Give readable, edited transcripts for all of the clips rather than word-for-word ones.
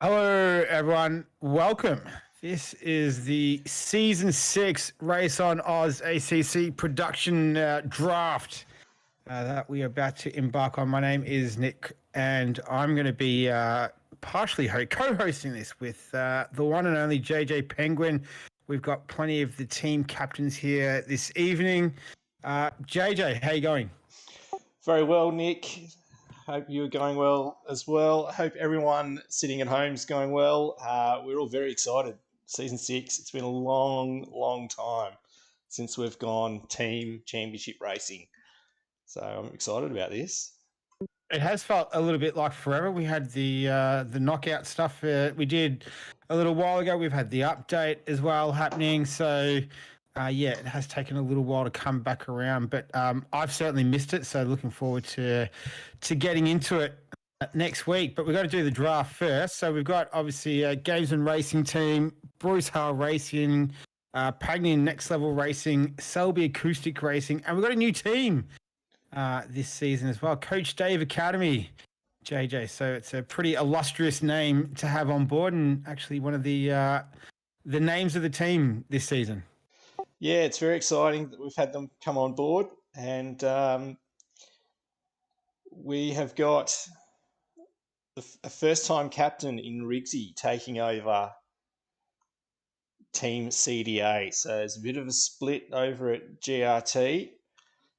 Hello, everyone. Welcome. This is the Season 6 Race on Oz ACC production draft that we are about to embark on. My name is Nick, and I'm going to be partially co-hosting this with the one and only JJ Penguin. We've got plenty of the team captains here this evening. JJ, how you going? Very well, Nick. Hope you're going well as well. Hope everyone sitting at home is going well. We're all very excited. Season 6, it's been a long time since we've gone team championship racing. So I'm excited about this. It has felt a little bit like forever. We had the knockout stuff we did a little while ago. We've had the update as well happening. So, yeah, it has taken a little while to come back around, but I've certainly missed it. So looking forward to getting into it next week. But we've got to do the draft first. So we've got obviously Games and Racing team, Bruce Hull Racing, Pagnian Next Level Racing, Selby Acoustic Racing, and we've got a new team this season as well. Coach Dave Academy, JJ. So it's a pretty illustrious name to have on board, and actually one of the names of the team this season. Yeah, it's very exciting that we've had them come on board, and we have got a first-time captain in Rigsy taking over Team CDA. So there's a bit of a split over at GRT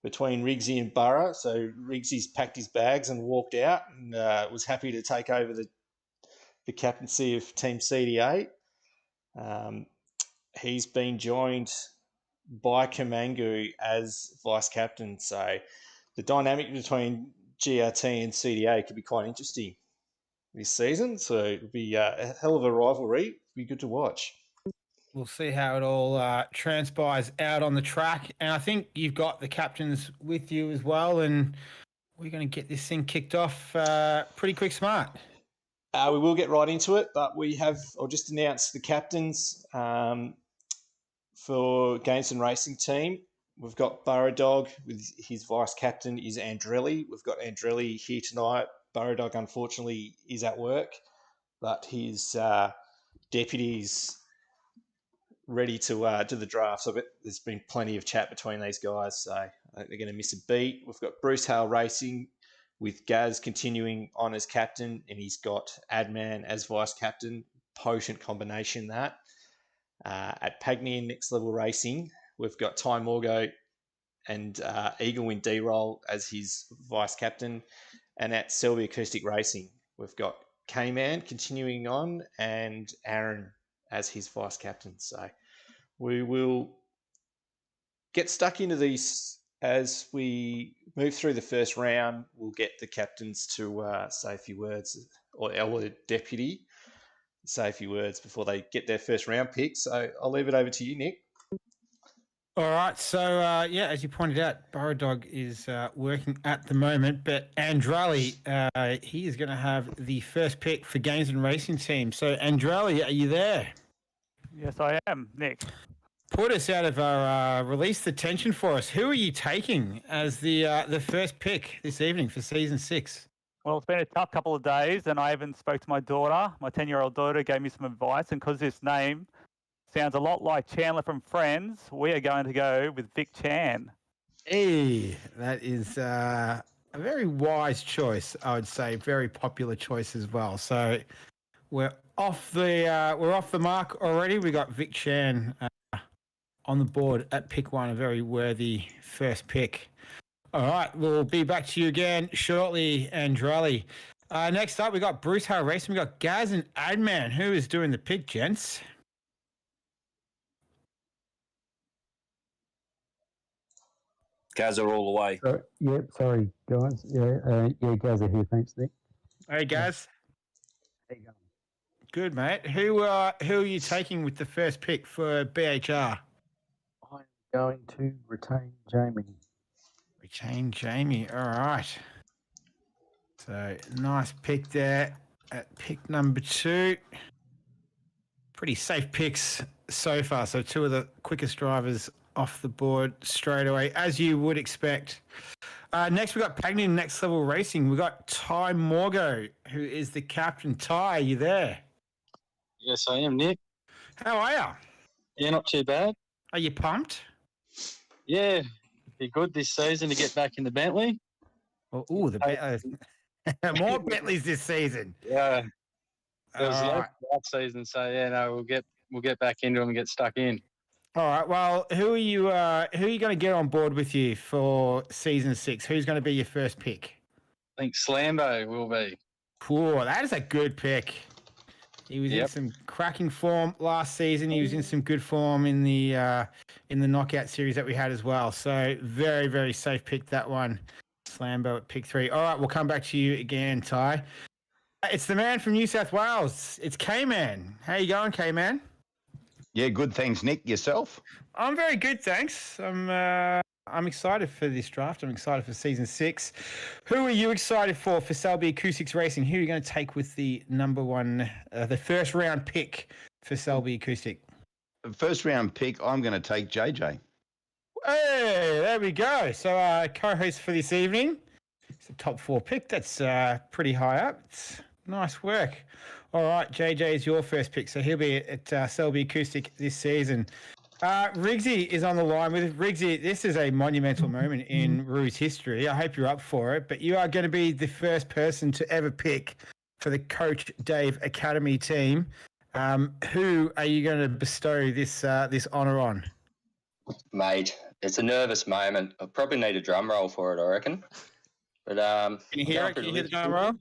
between Rigsy and Burra. So Rigsy's packed his bags and walked out, and was happy to take over the captaincy of Team CDA. He's been joined by Kamangu as vice captain. So the dynamic between GRT and CDA could be quite interesting this season. So it'll be a hell of a rivalry. It'll be good to watch. We'll see how it all transpires out on the track. And I think you've got the captains with you as well. And we're going to get this thing kicked off pretty quick smart. We will get right into it, but I'll just announce the captains for Games and Racing team. We've got Burra Dog with his vice captain is Andrelli. We've got Andrelli here tonight. Burra Dog, unfortunately, is at work, but his deputy's ready to do the draft. So there's been plenty of chat between these guys, so I think they're going to miss a beat. We've got Bruce Hale Racing with Gaz continuing on as captain, and he's got Adman as vice captain. Potent combination that. At Pagnian Next Level Racing, we've got Ty Morgo and Eaglewin D-Roll as his vice captain. And at Selby Acoustic Racing, we've got K-Man continuing on and Aaron as his vice captain. So we will get stuck into these as we move through the first round. We'll get the captains to say a few words, or our deputy say a few words before they get their first round pick. So I'll leave it over to you, Nick. All right. So, yeah, as you pointed out, Burra Dog is working at the moment, but Andrelli, he is going to have the first pick for Games and Racing team. So, Andrelli, are you there? Yes, I am, Nick. Put us out of our release the tension for us. Who are you taking as the first pick this evening for Season 6? Well, it's been a tough couple of days, and I even spoke to my daughter. My 10-year-old daughter gave me some advice, and because this name sounds a lot like Chandler from Friends, we are going to go with Vic Chan. Hey, that is a very wise choice, I would say. Very popular choice as well. So we're off the mark already. We got Vic Chan on the board at pick 1, a very worthy first pick. All right, we'll be back to you again shortly, Andrelli. Next up, we got Bruce Hale Racing. We got Gaz and Adman. Who is doing the pick, gents? Gaz are all the way. Sorry, guys. Gaz are here. Thanks, Nick. Hey, Gaz. How you going? Good, mate. Who are you taking with the first pick for BHR? I'm going to retain Jamie. Retain Jamie. All right. So nice pick there at pick number 2. Pretty safe picks so far. So 2 of the quickest drivers off the board straight away, as you would expect. Next, we got Pagnian Next Level Racing. We got Ty Morgo, who is the captain. Ty, are you there? Yes, I am, Nick. How are you? Yeah, not too bad. Are you pumped? Yeah, be good this season to get back in the Bentley. Oh, more Bentleys this season. Yeah, there was All less right. last season, so yeah, no, we'll get back into them and get stuck in. All right. Well, who are you going to get on board with you for season 6? Who's going to be your first pick? I think Slambo will be. Cool. That is a good pick. He was in Yep. some cracking form last season. He was in some good form in the knockout series that we had as well. So very, very safe pick, that one. Slambo at pick 3. All right, we'll come back to you again, Ty. It's the man from New South Wales. It's K-Man. How you going, K-Man? Yeah, good. Thanks, Nick. Yourself? I'm very good, thanks. I'm excited for this draft. I'm excited for season 6. Who are you excited for Selby Acoustics Racing? Who are you going to take with the the first round pick for Selby Acoustic? First round pick, I'm going to take JJ. Hey, there we go. So co-host for this evening. It's a top 4 pick. That's pretty high up. It's nice work. All right, JJ is your first pick. So he'll be at Selby Acoustic this season. Riggsy is on the line with us. Riggsy, this is a monumental moment in Roo's history. I hope you're up for it, but you are going to be the first person to ever pick for the Coach Dave Academy team. Who are you going to bestow this honour on? Mate, it's a nervous moment. I probably need a drum roll for it, I reckon. But Can you hear it? Can you hear the drum roll?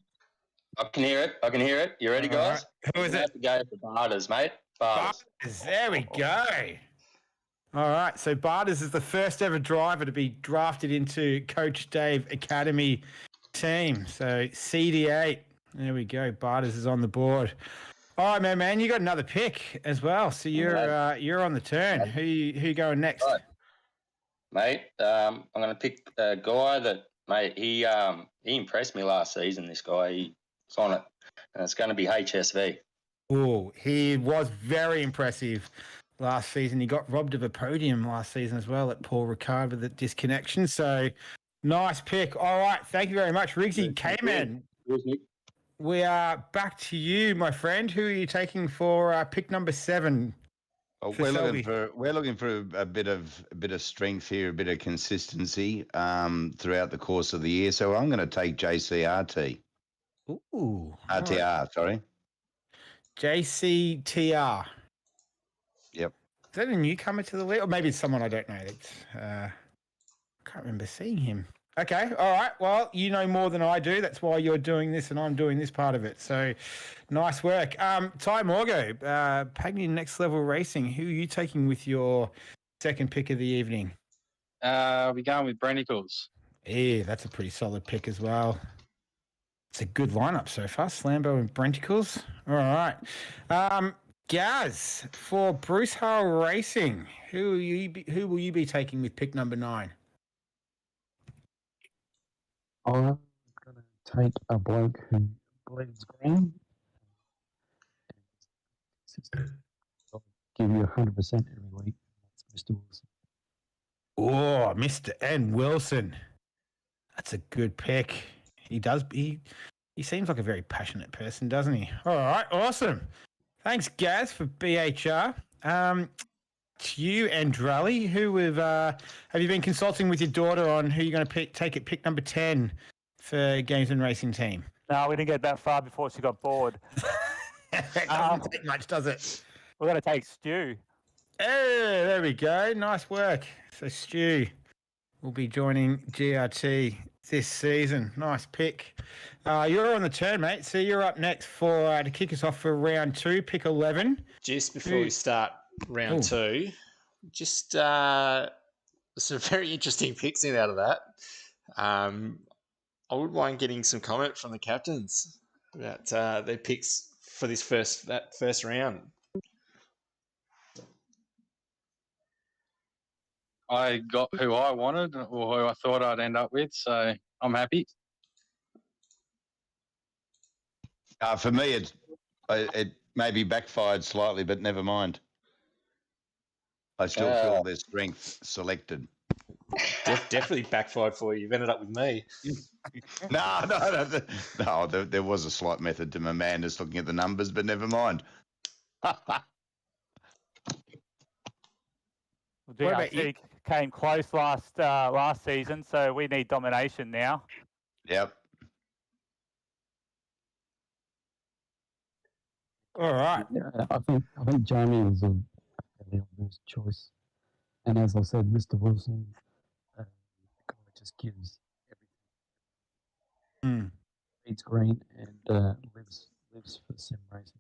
I can hear it. You ready, guys? Right. Who is I it? have to go for Barters, mate. Barters. There we go. All right, so Barters is the first ever driver to be drafted into Coach Dave Academy team. So CD8, there we go. Barters is on the board. All right, man, you got another pick as well. So you're on the turn. Who going next? Right. Mate, I'm going to pick a guy that, mate, he impressed me last season. This guy, he's on it, and it's going to be HSV. Oh, he was very impressive last season. He got robbed of a podium last season as well at Paul Ricard with the disconnection. So nice pick. All right. Thank you very much. Riggsy K-Man. We are back to you, my friend. Who are you taking for pick number 7? Oh, we're looking for a bit of strength here, a bit of consistency throughout the course of the year. So I'm going to take JCRT. Ooh. RTR, sorry. JCTR. Yep. Is that a newcomer to the league? Or maybe it's someone I don't know. I can't remember seeing him. Okay. All right. Well, you know more than I do. That's why you're doing this and I'm doing this part of it. So nice work. Ty Morgo, Pagny Next Level Racing. Who are you taking with your second pick of the evening? I'll be going with Brennicles. Yeah, that's a pretty solid pick as well. It's a good lineup so far. Slambo and Brenticles. All right. Gaz, for Bruce Hull Racing, who will you be taking with pick number 9? I'm going to take a bloke who bleeds green. I'll give you 100% every week. That's Mr. Wilson. Oh, Mr. N. Wilson. That's a good pick. He seems like a very passionate person, doesn't he? All right, awesome. Thanks, Gaz, for BHR. To you, Andrali, have you been consulting with your daughter on who you're going to take at pick number 10 for Games and Racing team? No, we didn't get that far before she got bored. It doesn't take much, does it? We're going to take Stu. Hey, there we go. Nice work. So Stu will be joining GRT this season. Nice pick. You're on the turn, mate. So you're up next for to kick us off for round 2, pick 11. Just before we start round 2, just some very interesting picks in out of that. I wouldn't mind getting some comment from the captains about their picks for this first round. I got who I wanted or who I thought I'd end up with, so I'm happy. For me, it maybe backfired slightly, but never mind. I still feel their strength selected. Definitely backfired for you. You've ended up with me. No. There was a slight method to my madness looking at the numbers, but never mind. What about you? GRT came close last season, so we need domination now. Yep. All right. Yeah, I think Jamie was a fairly obvious choice. And as I said, Mr. Wilson, the guy just gives everything. Mm. Eats green and lives for sim racing.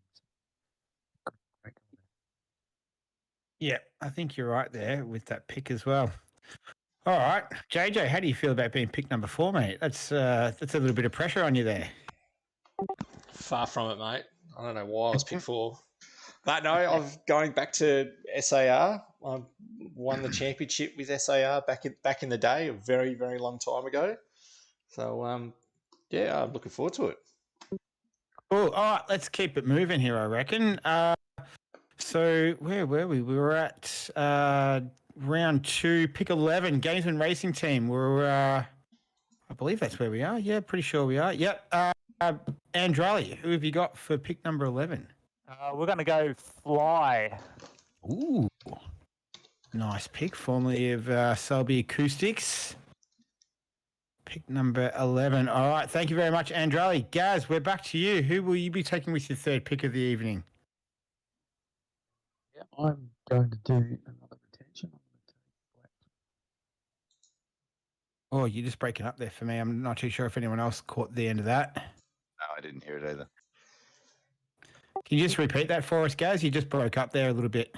Yeah, I think you're right there with that pick as well. All right, JJ, how do you feel about being pick number 4, mate? That's a little bit of pressure on you there. Far from it, mate. I don't know why I was picked 4. But no, I'm going back to SAR. I won the championship with SAR back in the day, a very, very long time ago. So, yeah, I'm looking forward to it. Cool. All right, let's keep it moving here, I reckon. So where were we? We were at round 2, pick 11, Gamesman Racing Team. I believe that's where we are. Yeah, pretty sure we are. Yep. Andrali, who have you got for pick number 11? We're going to go Fly. Ooh, nice pick, formerly of Selby Acoustics. Pick number 11. All right, thank you very much, Andrali. Gaz, we're back to you. Who will you be taking with your third pick of the evening? Yeah, I'm going to do another retention. I'm going to take Black. Oh, you're just breaking up there for me. I'm not too sure if anyone else caught the end of that. No, I didn't hear it either. Can you just repeat that for us, Gaz? You just broke up there a little bit.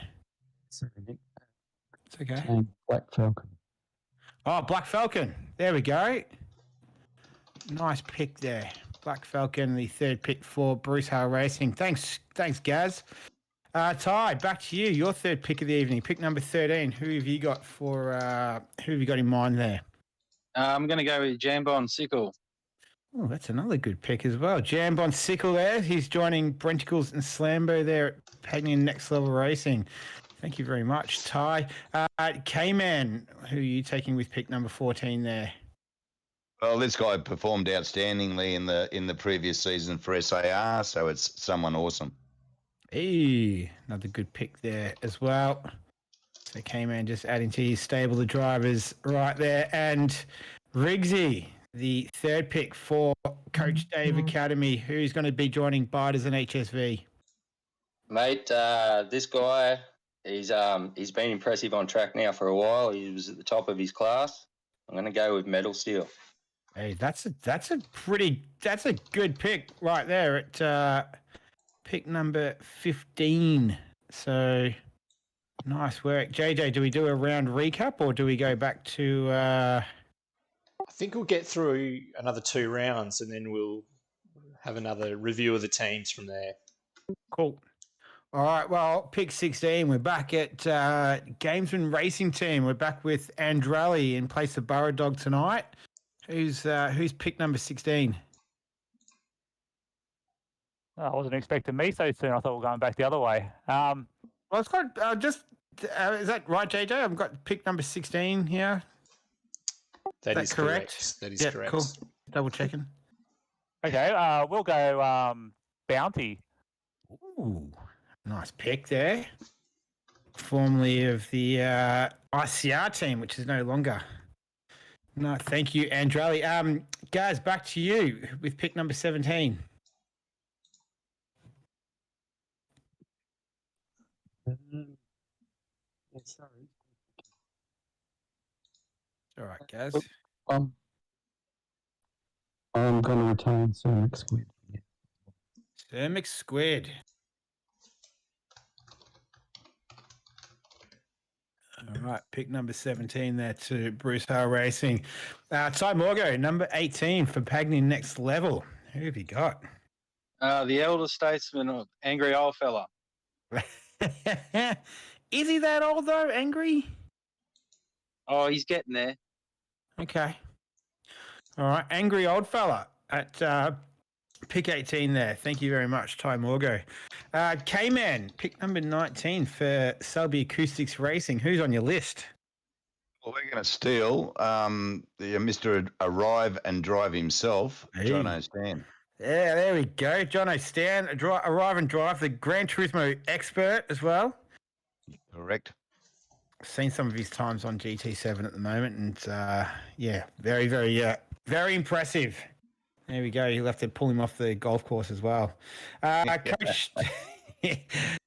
Sorry, Nick. It's okay. And Black Falcon. Oh, Black Falcon. There we go. Nice pick there. Black Falcon, the third pick for Bruce Hale Racing. Thanks, Gaz. Ty, back to you. Your third pick of the evening, pick number 13. Who have you got in mind there? I'm going to go with Jambon Sickle. Oh, that's another good pick as well. Jambon Sickle there. He's joining Brenticles and Slambo there at Pagnian Next Level Racing. Thank you very much, Ty. K-Man, who are you taking with pick number 14 there? Well, this guy performed outstandingly in the previous season for SAR, so it's someone awesome. Hey, another good pick there as well. So K-Man just adding to his stable of drivers right there. And Riggsy, the third pick for Coach Dave Academy, who's going to be joining Biters and HSV. Mate, this guy, he's been impressive on track now for a while. He was at the top of his class. I'm going to go with Metal Steel. Hey, that's a good pick right there at pick number 15. So nice work. JJ, do we do a round recap or do we go back to I think we'll get through another 2 rounds and then we'll have another review of the teams from there. Cool. All right, well, pick 16, we're back at Gamesman Racing Team. We're back with Andrali in place of Burrow Dog tonight. Who's pick number 16? I wasn't expecting me so soon. I thought we were going back the other way. Well, it's got is that right, JJ? I've got pick number 16 here. That is correct. That is correct. Cool. Double checking. Okay, we'll go Bounty. Ooh, nice pick there. Formerly of the ICR team, which is no longer. No, thank you, Andrali. Guys, back to you with pick number 17. Sorry. All right, guys. I'm going to retain Ceramic Squid. Ceramic Squid. All right, pick number 17 there to Bruce Hale Racing. Ty Morgo, number 18 for Pagny Next Level. Who have you got? The elder statesman of Angry Old Fella. Is he that old though, Angry? Oh, he's getting there. Okay. All right, Angry Old Fella at pick 18 there. Thank you very much, Ty Morgo. K-Man, pick number 19 for Selby Acoustics Racing. Who's on your list? Well, we're going to steal Mr. Arrive and Drive himself, Hey. John O'Stan. Yeah, there we go. Jono Stan, arrive and drive, the Gran Turismo expert as well. Correct. Seen some of his times on GT7 at the moment, and yeah, very, very impressive. There we go. You'll have to pull him off the golf course as well. Coach,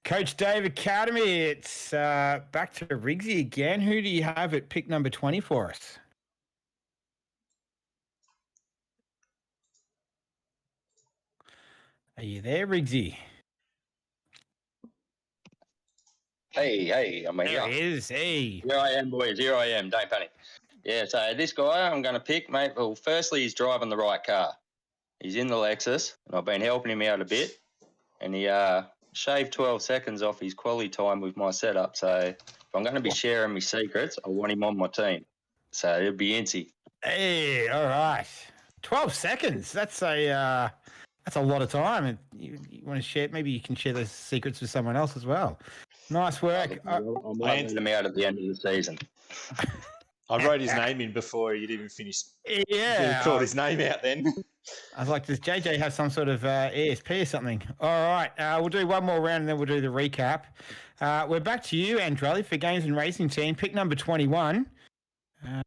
Coach Dave Academy, it's back to Riggsy again. Who do you have at pick number 20 for us? Are you there, Riggsy? Hey, I'm here. There he is. Hey. Here I am, boys. Here I am. Don't panic. Yeah, so this guy I'm going to pick, mate. Well, firstly, he's driving the right car. He's in the Lexus, and I've been helping him out a bit. And he shaved 12 seconds off his quality time with my setup. So if I'm going to be sharing my secrets, I want him on my team. So it'll be Incy. Hey, all right. 12 seconds. That's a lot of time. And you want to share? Maybe you can share those secrets with someone else as well. Nice work. I'm letting him out at the end of the season. I wrote his name in before he'd even finished. Yeah. Called his name out then. I was like, does JJ have some sort of ESP or something? All right. We'll do one more round and then we'll do the recap. We're back to you, Andrelli, for Games and Racing Team. Pick number 21.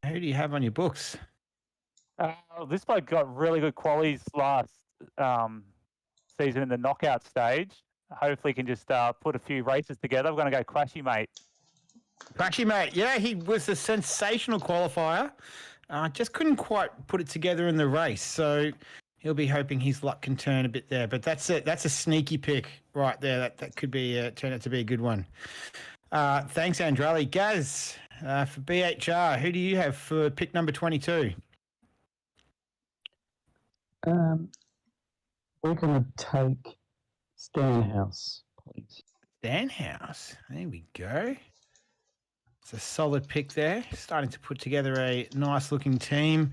Who do you have on your books? This bloke got really good qualities last season in the knockout stage. Hopefully can just put a few races together. We're going to go Crashy Mate. Crashy Mate. Yeah, he was a sensational qualifier. Just couldn't quite put it together in the race. So he'll be hoping his luck can turn a bit there. But that's a sneaky pick right there. That could be turn out to be a good one. Thanks, Andrelli. Gaz, for BHR, who do you have for pick number 22? We're going to take Stanhouse, please. Stanhouse. There we go. It's a solid pick there. Starting to put together a nice-looking team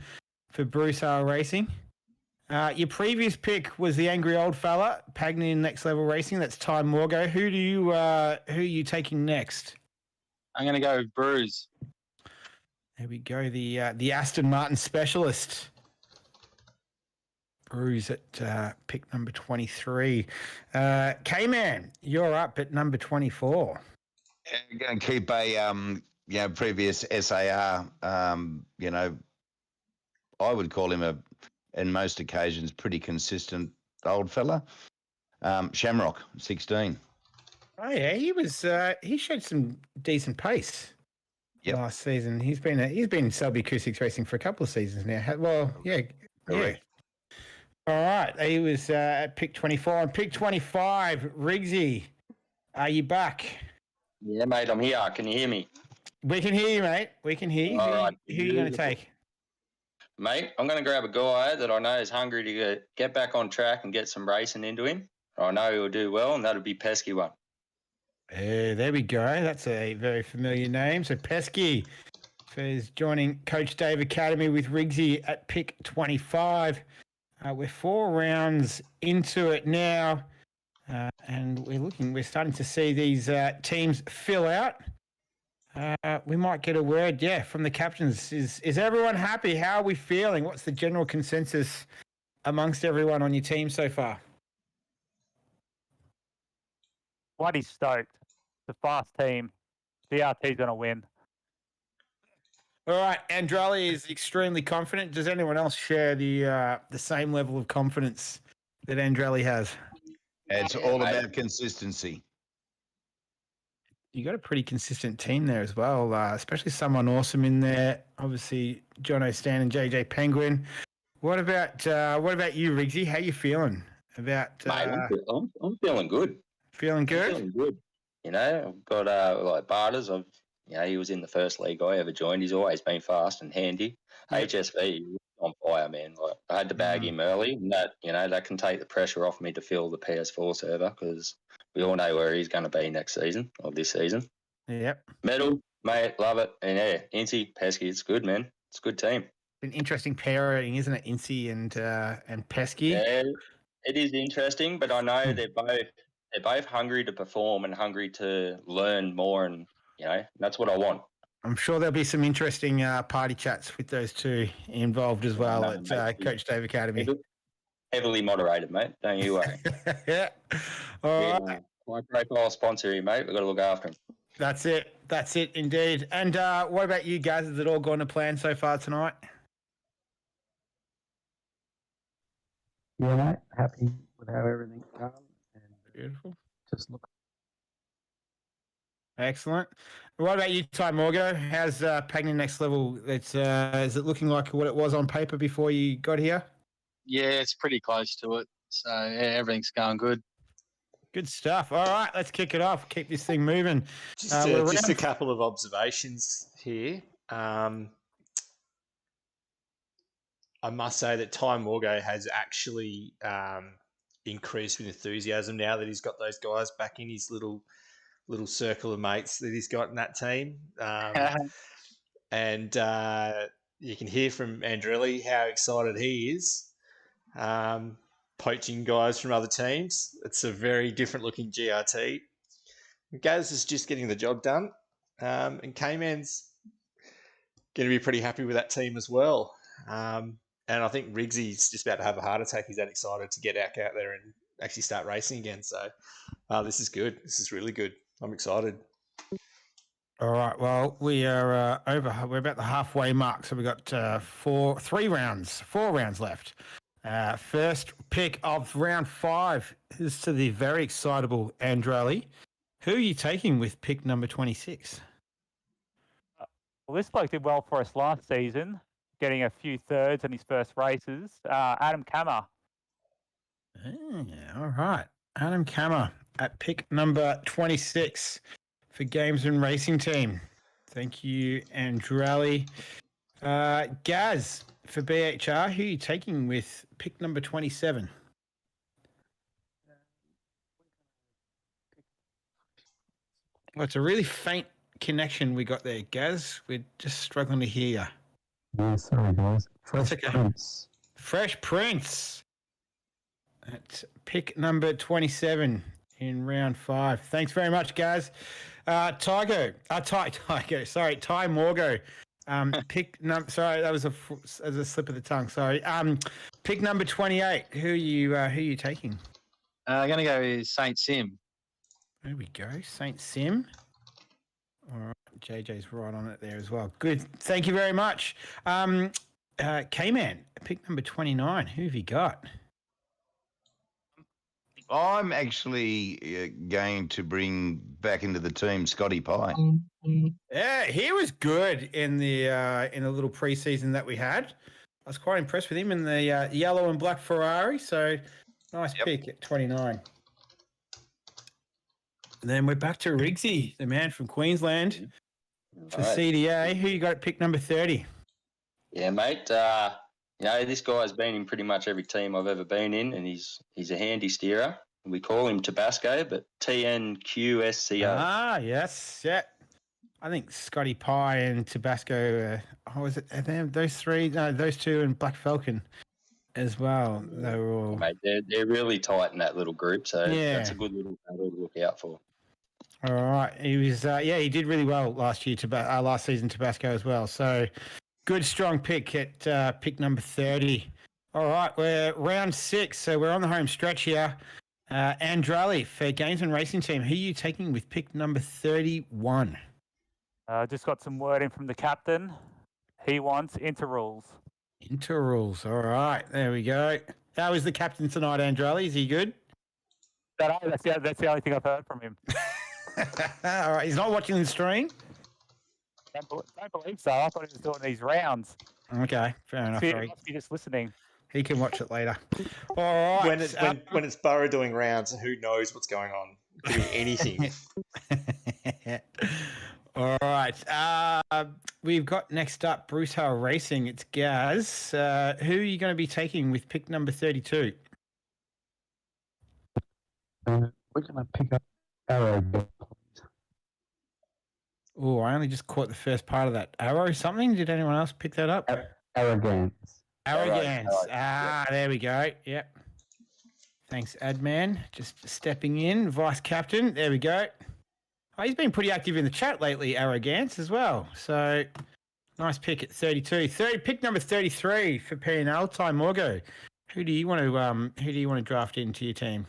for Bruce R Racing. Your previous pick was the angry old fella, Pagny Next Level Racing. That's Ty Morgo. Who are you taking next? I'm going to go with Bruce. There we go. The Aston Martin specialist. Bruce at pick number 23. K-Man, you're up at number 24. I'm going to keep a previous SAR. I would call him in most occasions, pretty consistent old fella. Shamrock, 16. Oh yeah, he showed some decent pace last season. He's been Selby Acoustics Racing for a couple of seasons now. Well, yeah. Correct. All right, he was at pick 24. On pick 25, Riggsy, are you back? Yeah, mate, I'm here. Can you hear me? We can hear you, mate. We can hear you. All right. Who are you going to take? Mate, I'm going to grab a guy that I know is hungry to get back on track and get some racing into him. I know he'll do well, and that'll be Pesky one. There we go. That's a very familiar name. So Pesky is joining Coach Dave Academy with Riggsy at pick 25. We're 4 rounds into it now, and we're starting to see these teams fill out. We might get a word, from the captains. Is everyone happy? How are we feeling? What's the general consensus amongst everyone on your team so far? Bloody stoked. It's a fast team. DRT's going to win. All right, Andrelli is extremely confident. Does anyone else share the same level of confidence that Andrelli has? It's all about consistency. You got a pretty consistent team there as well, especially someone awesome in there. Obviously, Jono Stan and JJ Penguin. What about you, Riggsy? How you feeling about? Mate, I'm feeling good. Feeling good. Feeling good. You know, I've got like Barters. He was in the first league I ever joined. He's always been fast and handy. Yep. HSV on fire, man. Like I had to bag him early, and that can take the pressure off me to fill the PS4 server because we all know where he's going to be next season or this season. Yep. Medal, mate, love it. And yeah, Incy, Pesky, it's good, man. It's a good team. An interesting pairing, isn't it, Incy and Pesky? Yeah, it is interesting, but I know they're both hungry to perform and hungry to learn more, and that's what I want. I'm sure there'll be some interesting party chats with those two involved as well at Coach Dave Academy. heavily moderated, mate. Don't you worry. Yeah. All right. Yeah, my profile sponsor here, mate. We've got to look after him. That's it. That's it indeed. And what about you guys? Has it all gone to plan so far tonight? Yeah, mate. Happy with how everything's going. And Beautiful. just look. Excellent. What about you, Ty Morgo? How's Pagny Next Level? It's is it looking like what it was on paper before you got here? Yeah, it's pretty close to it. So yeah, everything's going good. Good stuff. All right, let's kick it off. Keep this thing moving. Just a couple of observations here. I must say that Ty Morgo has actually increased with enthusiasm now that he's got those guys back in his little circle of mates that he's got in that team. And you can hear from Andrelli how excited he is. Poaching guys from other teams. It's a very different looking GRT. Gaz is just getting the job done. And K-Man's going to be pretty happy with that team as well. And I think Riggsy's just about to have a heart attack. He's that excited to get out there and actually start racing again. So this is good. This is really good. I'm excited. All right. Well, we are we're about the halfway mark. So we've got 4 rounds left. First pick of round 5 is to the very excitable Andrelli. Who are you taking with pick number 26? Well, this bloke did well for us last season, getting a few thirds in his first races. Adam Kammer. All right. Adam Kammer at pick number 26 for Games and Racing Team. Thank you, Andrelli. Gaz, for BHR, who are you taking with pick number 27? Well, it's a really faint connection we got there, Gaz. We're just struggling to hear you. Yeah, sorry, guys. Fresh Prince. Fresh Prince. That's pick number 27 in round 5. Thanks very much, Gaz. Ty Morgo. Sorry, that was a slip of the tongue. Sorry. Pick number 28. Who are you taking? I'm going to go with Saint Sim. There we go, Saint Sim. All right, JJ's right on it there as well. Good. Thank you very much. K-Man, pick number 29. Who have you got? I'm actually going to bring back into the team Scotty Pye. Yeah, he was good in the little preseason that we had. I was quite impressed with him in the yellow and black Ferrari. So nice pick at 29. And then we're back to Riggsy, the man from Queensland for CDA. Who you got at pick number 30? Yeah, mate. This guy's been in pretty much every team I've ever been in, and he's a handy steerer. We call him Tabasco, but TNQSCO. Ah, yes, yeah. I think Scotty Pye and Tabasco. Was it those three? No, those two and Black Falcon as well. They were all. Mate, they're really tight in that little group, so that's a good little battle to look out for. All right, he was. He did really well last season, Tabasco as well. So. Good, strong pick at pick number 30. All right, we're round 6, so we're on the home stretch here. Andrelli for Games and Racing Team. Who are you taking with pick number 31? Just got some word in from the captain. He wants interrules. Interrules. All right, there we go. How is the captain tonight, Andrelli? Is he good? That's the only thing I've heard from him. All right, he's not watching the stream? Don't believe so. I thought he was doing these rounds. Okay, fair enough. He must be just listening. He can watch it later. All right. When it's Burrow doing rounds, who knows what's going on? It could be anything. All right. We've got next up Bruce Hale Racing. It's Gaz. Who are you going to be taking with pick number 32? We're going to pick up Arrow. Oh, I only just caught the first part of that. Arrow something? Did anyone else pick that up? Arrogance. There we go. Yep. Thanks, Adman. Just stepping in. Vice captain. There we go. Oh, he's been pretty active in the chat lately, Arrogance, as well. So, nice pick at 32. Pick number 33 for P&L, Ty Morgo. Who do you want to draft into your team?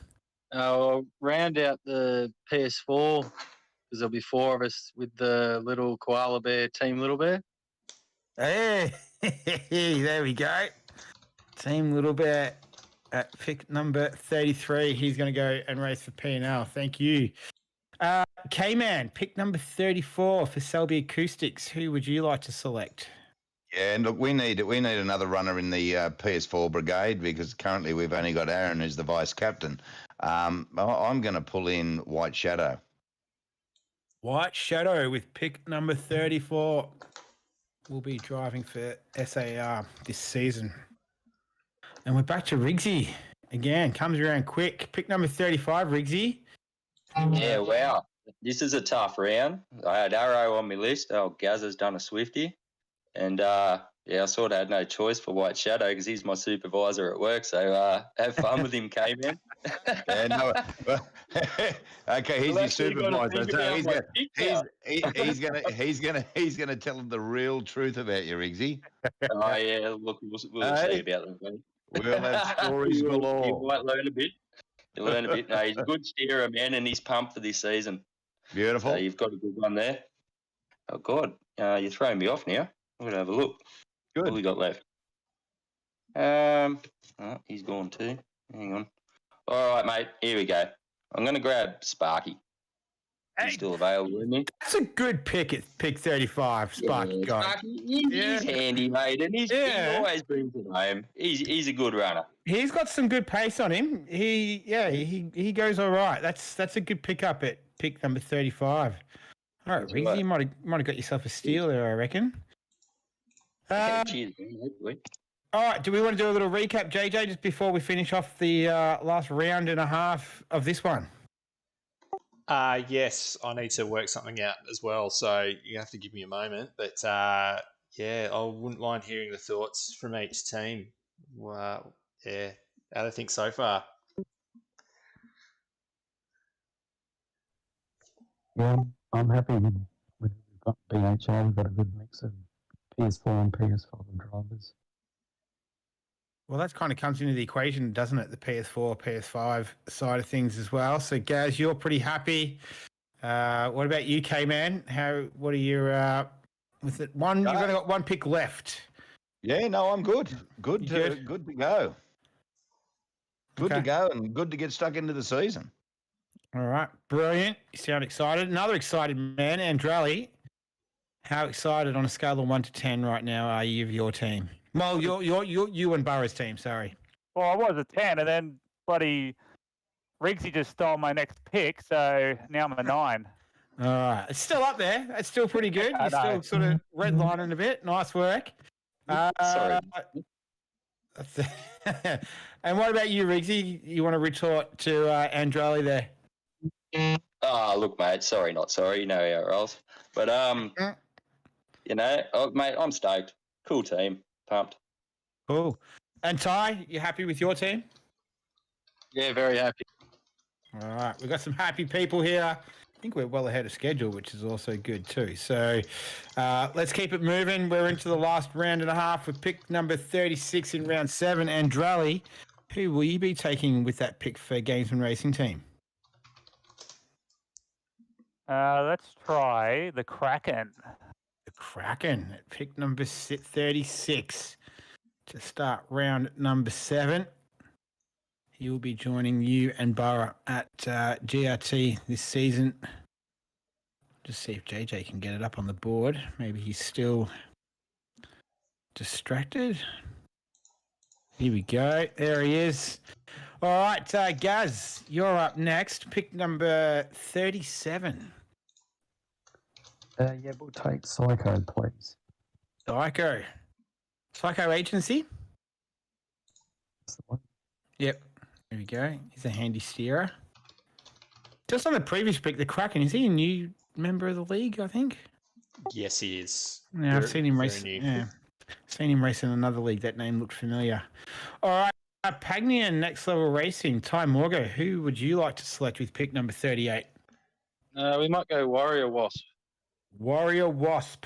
I'll round out the PS4 because there'll be 4 of us with the little koala bear team, Little Bear. Hey, there we go. Team Little Bear at pick number 33. He's going to go and race for P&L. Thank you. K-Man, pick number 34 for Selby Acoustics. Who would you like to select? Yeah, and look, we need another runner in the PS4 brigade because currently we've only got Aaron who's the vice captain. I'm going to pull in White Shadow. White Shadow with pick number 34 will be driving for SAR this season. And we're back to Riggsy again. Comes around quick. Pick number 35, Riggsy. Yeah, wow. This is a tough round. I had Arrow on my list. Oh, Gaz has done a Swifty. And, I sort of had no choice for White Shadow because he's my supervisor at work. So have fun with him, K-Man. Yeah, no, well, okay, he's your supervisor. So he's gonna tell him the real truth about you, Riggsy. Oh, yeah, look, we'll see about that, mate. We'll have stories galore. You might learn a bit. You'll learn a bit. No, he's a good steerer, man, and he's pumped for this season. Beautiful. So you've got a good one there. Oh, God, you're throwing me off now. I'm going to have a look. Good. What have we got left? He's gone too. Hang on. All right, mate. Here we go. I'm going to grab Sparky. He's still available, isn't he? That's a good pick at pick 35, Sparky guy. Sparky, he's handy, mate, and he's always brings it home. He's a good runner. He's got some good pace on him. He goes all right. That's a good pickup at pick number 35. All right, Riggsy, you might have got yourself a steal there, I reckon. Cheers, man. All right, do we want to do a little recap, JJ, just before we finish off the last round and a half of this one? Yes, I need to work something out as well, so you have to give me a moment. But I wouldn't mind hearing the thoughts from each team. Wow, yeah, how do you think so far? Yeah, I'm happy with we've got BHA. We've got a good mix of PS4 and PS5 drivers. Well, that kind of comes into the equation, doesn't it? The PS4, PS5 side of things as well. So, Gaz, you're pretty happy. What about you, K-Man? What are your with it? You've only got one pick left. Yeah, no, I'm good. Good to go. Good Okay. to go and good to get stuck into the season. All right, brilliant. You sound excited. Another excited man, Andrali. How excited on a scale of 1 to 10 right now are you of your team? Well, you and Burrows' team. Sorry. Well, I was a 10, and then bloody Riggsy just stole my next pick, so now I'm a 9. All right, it's still up there. It's still pretty good. You're still sort of redlining a bit. Nice work. Sorry. And what about you, Riggsy? You want to retort to Andrali there? Oh, look, mate. Sorry, not sorry. You know how it rolls. But mate, I'm stoked. Cool team. Pumped. Cool. And Ty, you happy with your team? Yeah, very happy. All right, we've got some happy people here. I think we're well ahead of schedule, which is also good too. So let's keep it moving. We're into the last round and a half with pick number 36 in round 7. Andrali, who will you be taking with that pick for Gamesman Racing Team? Let's try the Kraken. The Kraken at pick number 36 to start round number 7. He will be joining you and Burra at GRT this season. Just see if JJ can get it up on the board. Maybe he's still distracted. Here we go. There he is. All right, Gaz, you're up next. Pick number 37. Yeah, we'll take Psycho, please. Psycho Agency? That's the one. Yep. There we go. He's a handy steerer. Just on the previous pick, the Kraken, is he a new member of the league, I think? Yes, he is. Yeah, I've seen him race. Yeah. Seen him race in another league. That name looked familiar. All right. Pagnian, Next Level Racing. Ty Morgo, who would you like to select with pick number 38? We might go Warrior Wasp. Warrior Wasp.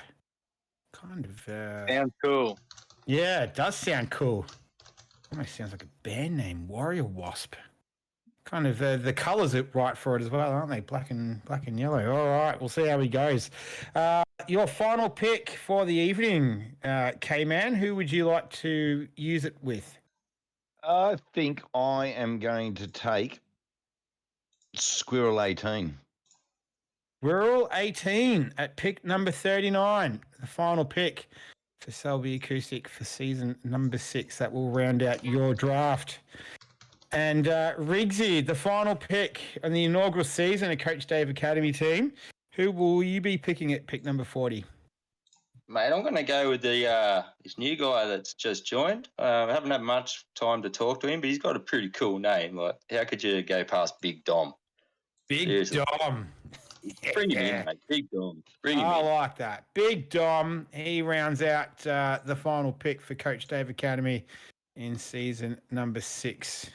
Kind of. Sounds cool. Yeah, it does sound cool. Almost sounds like a band name, Warrior Wasp. Kind of the colours are right for it as well, aren't they? Black and yellow. All right, we'll see how he goes. Your final pick for the evening, K-Man. Who would you like to use it with? I think I am going to take Squirrel 18. Rural 18 at pick number 39, the final pick for Selby Acoustic for season number 6. That will round out your draft. And Riggsy, the final pick on the inaugural season of Coach Dave Academy team. Who will you be picking at pick number 40? Mate, I'm going to go with the this new guy that's just joined. I haven't had much time to talk to him, but he's got a pretty cool name. Like, how could you go past Big Dom? Big Seriously. Dom. Bring him in, mate. Big Dom. Bring him I in. like that. Big Dom. He rounds out the final pick for Coach Dave Academy in season number 6.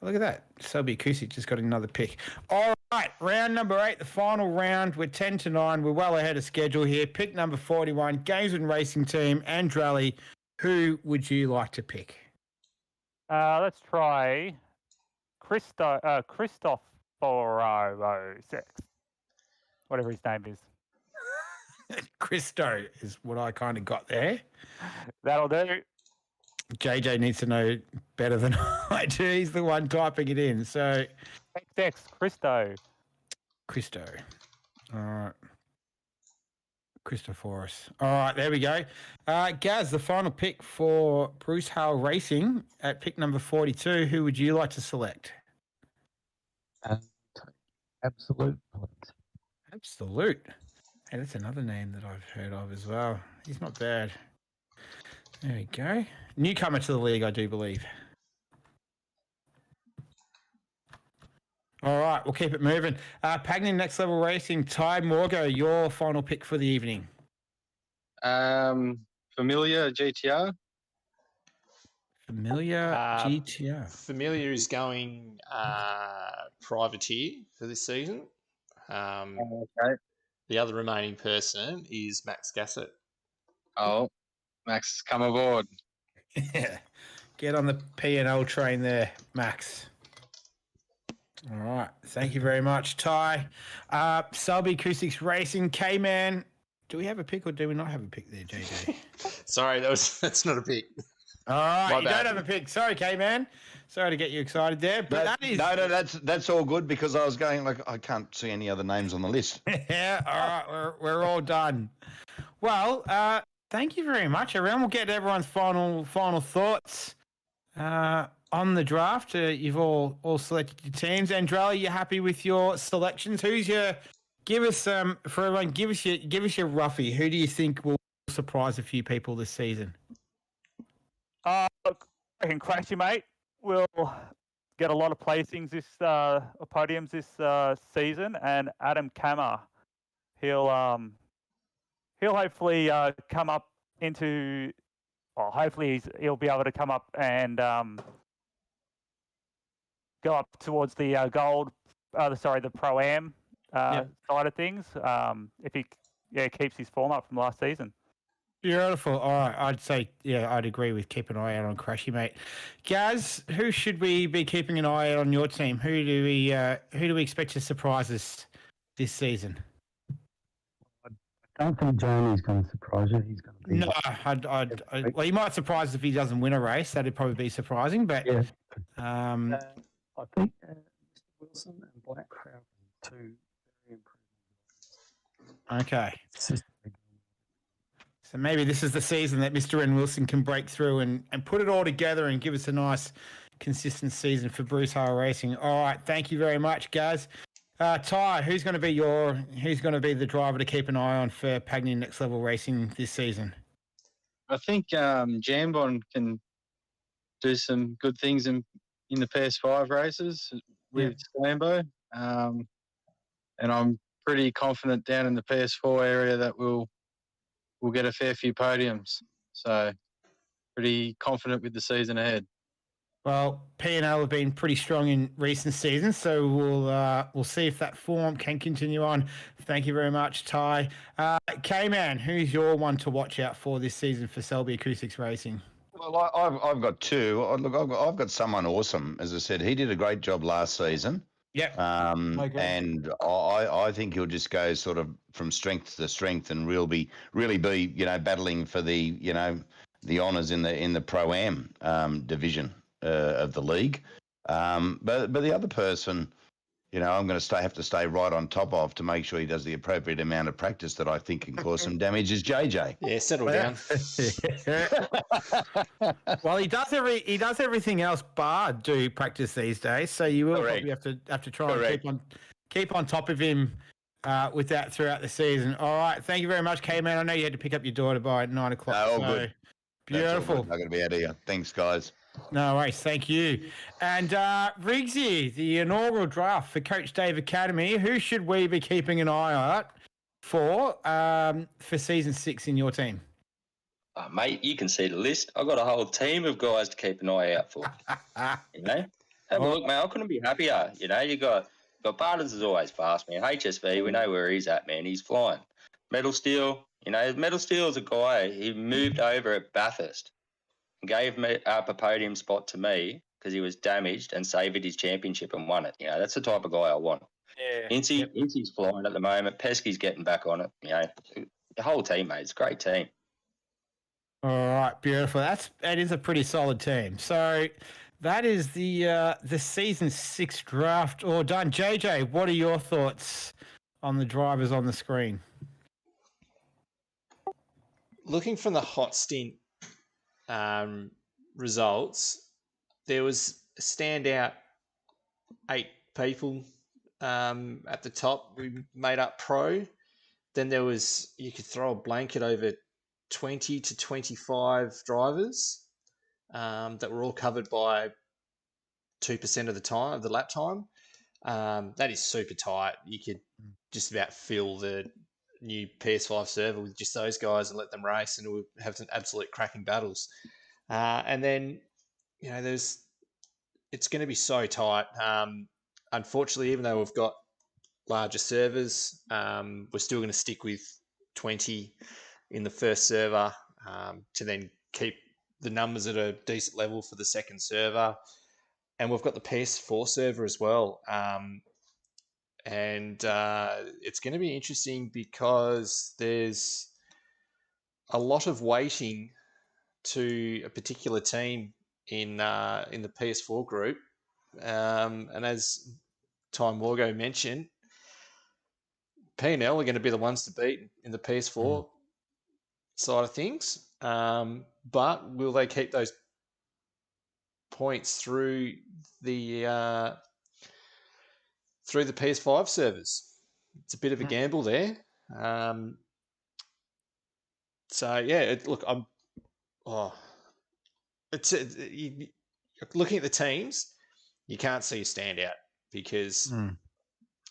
Look at that. Selby Acoustic just got another pick. All right, round number 8, the final round. We're 10-9. We're well ahead of schedule here. Pick number 41, Games and Racing Team, Andrali. Who would you like to pick? Let's try Christophoro 6. Whatever his name is. Christo is what I kind of got there. That'll do. JJ needs to know better than I do. He's the one typing it in. So, XX Christo. All right. Christophorus. All right, there we go. Gaz, the final pick for Bruce Hale Racing at pick number 42. Who would you like to select? Absolute, please. Absolute. Hey, that's another name that I've heard of as well. He's not bad. There we go. Newcomer to the league, I do believe. All right, we'll keep it moving. Pagnan Next Level Racing, Ty Morgo, your final pick for the evening. Familiar GTR. Familiar GTR. Familiar is going privateer for this season. Okay. The other remaining person is Max Gassett. Oh, Max, come aboard. Yeah. Get on the P&L train there, Max. All right. Thank you very much, Ty. Selby Acoustics Racing, K-Man. Do we have a pick or do we not have a pick there, JJ? Sorry, that's not a pick. All right. My you bad. don't have a pick. Sorry, K-Man. Sorry to get you excited there. But that is... No, that's all good because I was going like I can't see any other names on the list. Yeah. All right. We're all done. Well, thank you very much, everyone. We'll get everyone's final thoughts on the draft. You've all selected your teams. Andrali, you happy with your selections? Who's your? Give us for everyone. Give us your roughie. Who do you think will surprise a few people this season? Look, I can crash you, mate. We'll get a lot of placings podiums this season, and Adam Kammer, he'll hopefully come up into. Well, hopefully he'll be able to come up and go up towards the the Pro-Am side of things. If he keeps his form up from last season. Beautiful. All right. I'd say, I'd agree with keep an eye out on Crashy, mate. Gaz, who should we be keeping an eye out on your team? Who do we expect to surprise us this season? I don't think Jamie's going to surprise you. He's going to be... No, well, he might surprise us if he doesn't win a race. That'd probably be surprising, but... Yeah. I think Mr. Wilson and Black Crowd are two very improving. Okay. So maybe this is the season that Mr. N. Wilson can break through and put it all together and give us a nice, consistent season for Bruce Hale Racing. All right, thank you very much, Gaz. Ty, who's going to be the driver to keep an eye on for Pagnan Next Level Racing this season? I think Jambon can do some good things in the PS5 races with Slambo, and I'm pretty confident down in the PS4 area that we'll get a fair few podiums. So pretty confident with the season ahead. Well, P&L have been pretty strong in recent seasons, so we'll see if that form can continue on. Thank you very much, Ty. K-Man, who's your one to watch out for this season for Selby Acoustics Racing? Well, I've got two. Look, I've got someone awesome. As I said, he did a great job last season. Yep. And I think he'll just go sort of from strength to strength and really be battling for the honours in the Pro-Am division of the league. But the other person, I'm going to have to stay right on top of to make sure he does the appropriate amount of practice that I think can cause some damage is JJ. Yeah, settle down. Well, he does everything else bar do practice these days, so you will Correct. probably have to try and keep on top of him with that throughout the season. All right, thank you very much, K-Man. I know you had to pick up your daughter by 9 o'clock. All so good. Beautiful. I'm going to be out of here. Thanks, guys. No worries, thank you. And Riggsy, the inaugural draft for Coach Dave Academy. Who should we be keeping an eye out for season 6 in your team? Oh, mate, you can see the list. I've got a whole team of guys to keep an eye out for. Have a look, mate. I couldn't be happier. You got Barters is always fast, man. HSV, we know where he's at, man. He's flying. Metal Steel, Metal Steel is a guy. He moved over at Bathurst. Gave me up a podium spot to me because he was damaged and saved his championship and won it. That's the type of guy I want. Yeah. Incy's flying at the moment. Pesky's getting back on it. The whole team, mate. It's a great team. All right, beautiful. That is a pretty solid team. So that is the season 6 draft all done. JJ, what are your thoughts on the drivers on the screen? Looking from the hot stint results, there was a standout 8 people at the top who made up pro. Then you could throw a blanket over 20 to 25 drivers that were all covered by 2% of the lap time. That is super tight. You could just about fill the new PS5 server with just those guys and let them race, and it would have some absolute cracking battles. And then, it's going to be so tight. Unfortunately, even though we've got larger servers, we're still going to stick with 20 in the first server to then keep the numbers at a decent level for the second server. And we've got the PS4 server as well. And it's going to be interesting because there's a lot of weighting to a particular team in the PS4 group. And as Time Wargo mentioned, P&L are going to be the ones to beat in the PS4 side of things. But will they keep those points through the PS5 servers? It's a bit of a gamble there. Looking at the teams, you can't see a standout because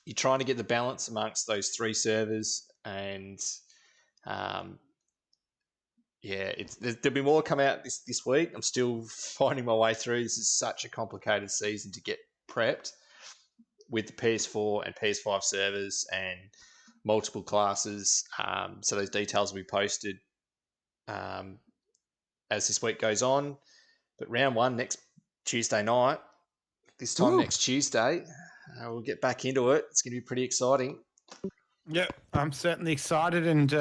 you're trying to get the balance amongst those 3 servers, and there'll be more come out this week. I'm still finding my way through. This is such a complicated season to get prepped with the PS4 and PS5 servers and multiple classes. So those details will be posted as this week goes on. But round 1 next Tuesday night, this time next Tuesday, we'll get back into it. It's going to be pretty exciting. Yeah, I'm certainly excited. And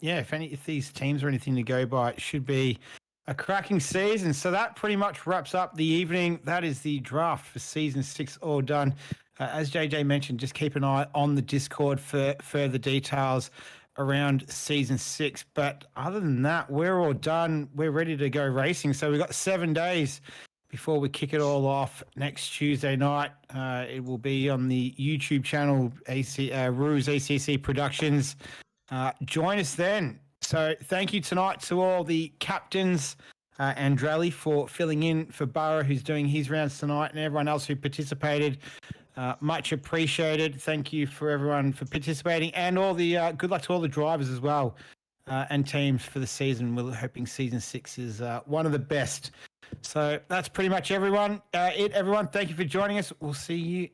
if these teams are anything to go by, it should be a cracking season. So that pretty much wraps up the evening. That is the draft for season 6 all done. As JJ mentioned, just keep an eye on the Discord for further details around season 6. But other than that, we're all done. We're ready to go racing. So we've got 7 days before we kick it all off next Tuesday night. It will be on the YouTube channel, Ruse ACC Productions. Join us then. So thank you tonight to all the captains, Andrelli for filling in for Burrow, who's doing his rounds tonight, and everyone else who participated. Much appreciated. Thank you for everyone for participating, and all the good luck to all the drivers as well and teams for the season. We're hoping season 6 is one of the best. So that's pretty much everyone. Everyone, thank you for joining us. We'll see you